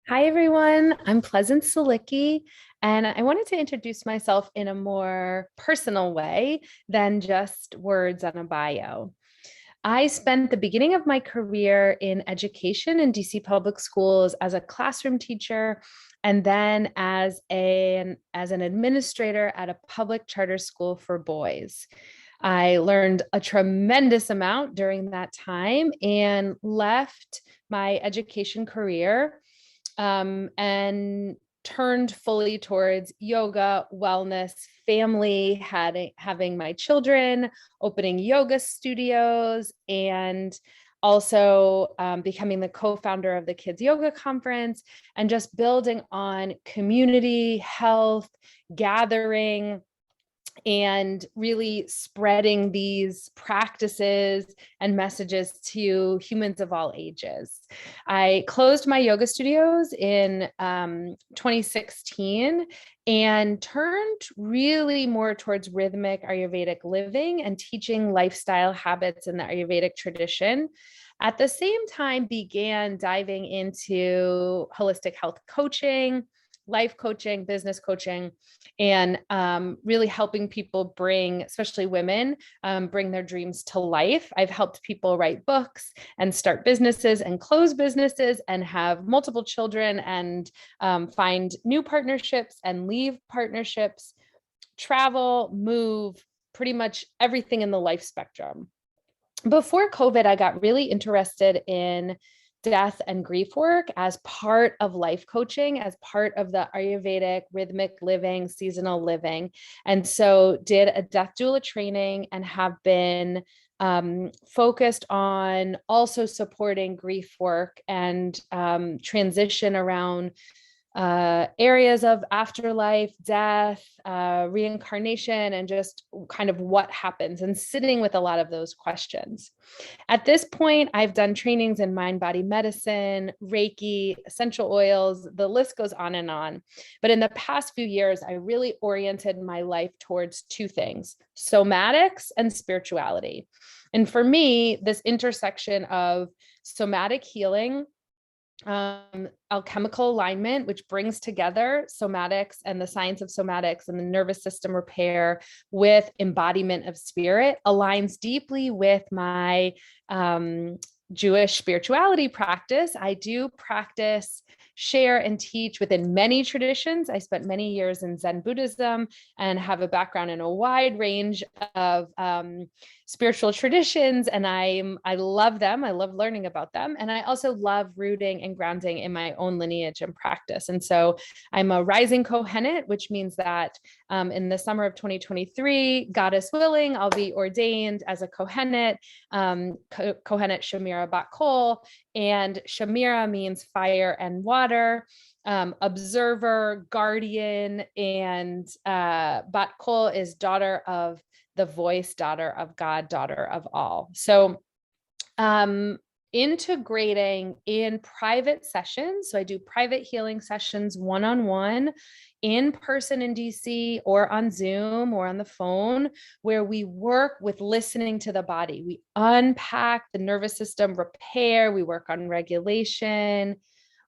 Hi, everyone. I'm Pleasance and I wanted to introduce myself in a more personal way than just words on a bio. I spent the beginning of my career in education in DC public schools as a classroom teacher and then as an administrator at a public charter school for boys. I learned a tremendous amount during that time and left my education career and turned fully towards yoga, wellness, family, having my children, opening yoga studios, and also becoming the co-founder of the Kids Yoga Conference and just building on community, health, gathering, and really spreading these practices and messages to humans of all ages. I closed my yoga studios in 2016 and turned really more towards rhythmic Ayurvedic living and teaching lifestyle habits in the Ayurvedic tradition. At the same time, began diving into holistic health coaching, life coaching, business coaching, and really helping people bring, especially women, bring their dreams to life. I've helped people write books and start businesses and close businesses and have multiple children and find new partnerships and leave partnerships, travel, move, pretty much everything in the life spectrum. Before COVID, I got really interested in death and grief work as part of life coaching, as part of the Ayurvedic rhythmic living, seasonal living. And so did a death doula training and have been focused on also supporting grief work and transition around areas of afterlife, death, reincarnation, and just kind of what happens and sitting with a lot of those questions. At this point, I've done trainings in mind body medicine, Reiki, essential oils, the list goes on and on. But in the past few years, I really oriented my life towards two things: somatics and spirituality. And for me, this intersection of somatic healing, alchemical alignment, which brings together somatics and the science of somatics and the nervous system repair with embodiment of spirit, aligns deeply with my Jewish spirituality practice. I do practice, share, and teach within many traditions. I spent many years in Zen Buddhism and have a background in a wide range of spiritual traditions, and I love them. I love learning about them, and I also love rooting and grounding in my own lineage and practice. And so I'm a rising Kohenet, which means that in the summer of 2023, goddess willing, I'll be ordained as a Kohenet, Kohenet Shamira Bat Kol, and Shamira means fire and water. Observer, guardian, and Bat Kol is daughter of the voice, daughter of God, daughter of all. So integrating in private sessions. So I do private healing sessions one-on-one, in person in DC or on Zoom or on the phone, where we work with listening to the body. We unpack the nervous system repair, we work on regulation,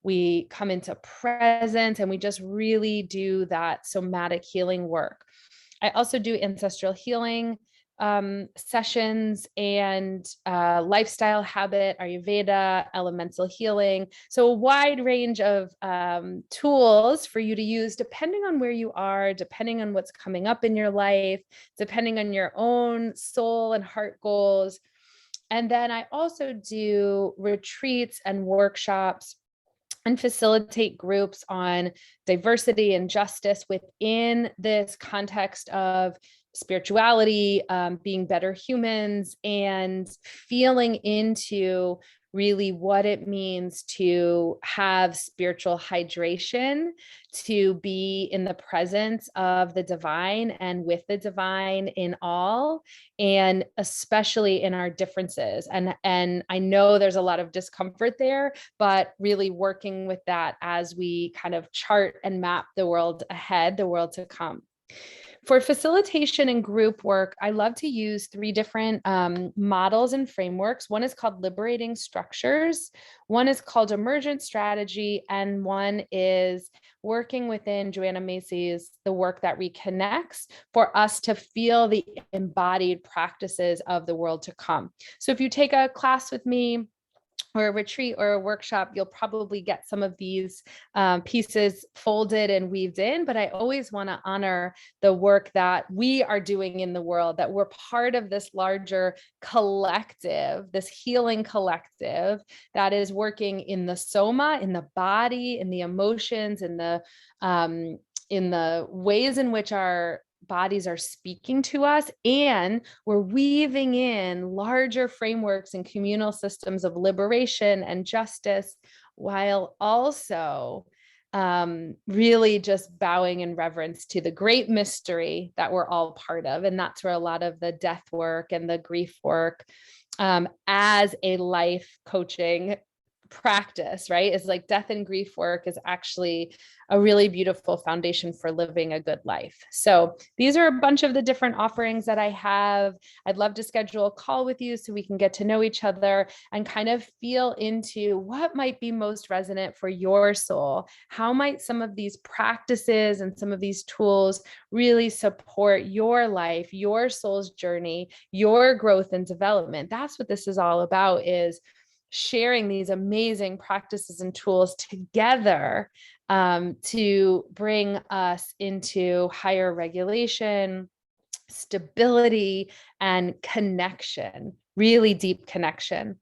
we come into presence, and we just really do that somatic healing work. I also do ancestral healing sessions and lifestyle habit, Ayurveda, elemental healing. So a wide range of tools for you to use depending on where you are, depending on what's coming up in your life, depending on your own soul and heart goals. And then I also do retreats and workshops and facilitate groups on diversity and justice within this context of spirituality, being better humans, and feeling into really what it means to have spiritual hydration, to be in the presence of the divine and with the divine in all, and especially in our differences. And I know there's a lot of discomfort there, but really working with that as we kind of chart and map the world ahead, the world to come. For facilitation and group work, I love to use three different models and frameworks. One is called liberating structures, one is called emergent strategy, and one is working within Joanna Macy's, the work that reconnects, for us to feel the embodied practices of the world to come. So if you take a class with me, or a retreat or a workshop, you'll probably get some of these pieces folded and weaved in. But I always want to honor the work that we are doing in the world, that we're part of this larger collective, this healing collective that is working in the soma, in the body, in the emotions, in the ways in which our bodies are speaking to us, and we're weaving in larger frameworks and communal systems of liberation and justice, while also really just bowing in reverence to the great mystery that we're all part of. And that's where a lot of the death work and the grief work as a life coaching practice, right? Is like death and grief work is actually a really beautiful foundation for living a good life. So these are a bunch of the different offerings that I have. I'd love to schedule a call with you so we can get to know each other and kind of feel into what might be most resonant for your soul. How might some of these practices and some of these tools really support your life, your soul's journey, your growth and development? That's what this is all about, is sharing these amazing practices and tools together to bring us into higher regulation, stability, and connection, really deep connection. And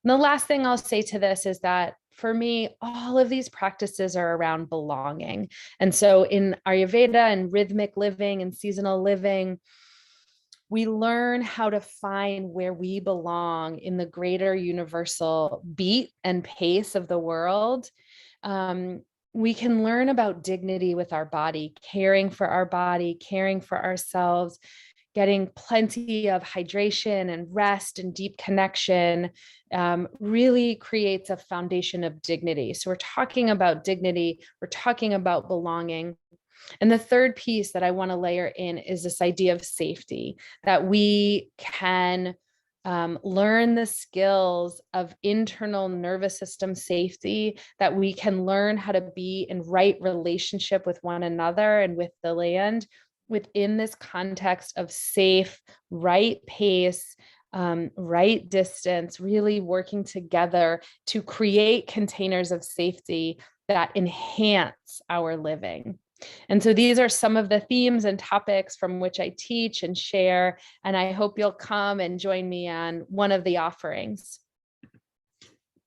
the last thing I'll say to this is that for me, all of these practices are around belonging. And so in Ayurveda and rhythmic living and seasonal living, we learn how to find where we belong in the greater universal beat and pace of the world. We can learn about dignity with our body, caring for our body, caring for ourselves, getting plenty of hydration and rest and deep connection really creates a foundation of dignity. So we're talking about dignity, we're talking about belonging. And the third piece that I want to layer in is this idea of safety, that we can learn the skills of internal nervous system safety, that we can learn how to be in right relationship with one another and with the land within this context of safe, right pace, right distance, really working together to create containers of safety that enhance our living. And so these are some of the themes and topics from which I teach and share, and I hope you'll come and join me on one of the offerings.